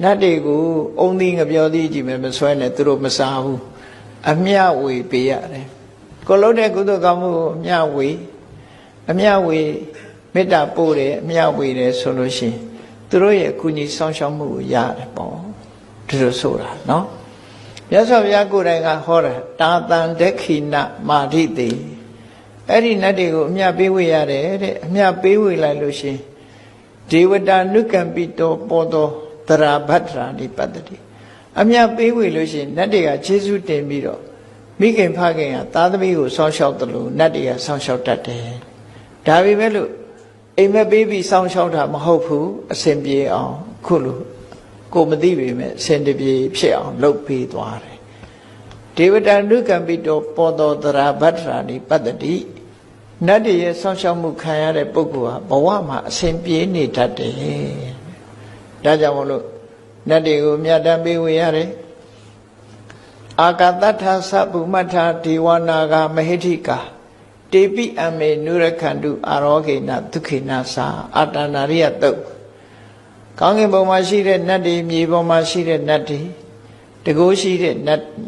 နတ်တွေကိုအုံသီးငပြောသီးကြည့်မယ်မဆွဲနဲ့သူတို့မစားဘူးအမျှဝေပေးရတယ်ကိုလုံးတဲ့ကုသိုလ်ကောင်းမှုကိုအမျှဝေမေတ္တာပို့တယ်အမျှဝေတယ်ဆိုလို့ရှိရင်သူတို့ရဲ့ကုညီဆောင်ရှောက်မှုကိုရတယ်ပေါ့ဒီလိုဆိုတာနော်မြတ်စွာဘုရားကိုယ်တိုင်ကဟောတာတာတန်ဒက္ခိဏမာဓိတိအဲ့ဒီနတ်တွေကိုအမျှပေးဝေရတယ်တဲ့အမျှပေးဝေလိုက်လို့ရှိရင်ဒေဝတာနုကံပိတောပေါ်သောသရာဘတ္ထာနိပတ္တိအမျှပေးဝေလို့ရှိရင်နတ်တွေကခြေဆုတင်ပြီးတော့မိခင်ဖခင်ကသားသမီးကိုစောင့်ရှောက်တယ်လို့နတ်တွေကစောင့်ရှောက်တတ်တယ်ဒါပေမဲ့လို့အိမ်မက်ပေးပြီးစောင့်ရှောက်တာမဟုတ်ဘူးအစဉ်ပြေအောင်ခုလိုကိုမသိပေမဲ့အစဉ်တပြေဖြစ်အောင်လုပ်ပေးသွားတယ်ဒေဝတာနုကံပိတောပေါ်သောသရာဘတ္ထာနိပတ္တိနတ်တွေရဲ့စောင့်ရှောက်မှုခံရတဲ့ပုဂ္ဂိုလ်ဟာဘဝမှာအစဉ်ပြေနေတတ်တယ်ဒါကြောင့်မို့လို့နတ်တွေကိုမြတ်တမ်းပေးဝေရတယ်အာကာသထသဗ္ဗုမထဒေဝနာဂမဟိဋ္ဌိကာတေပိအမေနုရခန္တုအာရောဂေနဒုက္ခိနာသာအာတနာရိယတုတ်ကောင်းကင်ဘုံမှာရှိတဲ့နတ်တွေမြေပေါ်မှာရှိတဲ့နတ်တွေတကိုးရှိတဲ့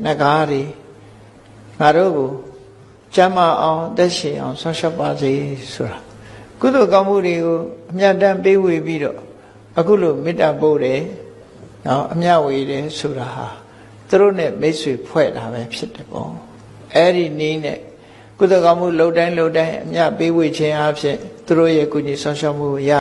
နဂါးတွေငါတို့ကိုကျမ်းမာအောင်သက်ရှင်အောင်ဆောက်ရှောက်ပါစေဆိုတာကုသိုလ်ကောင်းမှုတွေကိုအမြတ်တမ်းပေးဝေပြီးတော့အခုလိုမေတ္တာပို့တယ်နော်အမျှဝေတယ်ဆိုတာဟာသူတို့နဲ့မိတ်ဆွေဖွဲ့တာပဲဖြစ်တယ်ပေါ့အဲ့ဒီနည်းနဲ့ကုသိုလ်ကောင်းမှုလှုပ်တိုင်းအမျှပေးဝေခြင်းအဖြစ်သူတို့ရဲ့ကုညီဆောင်ရှောက်မှုရ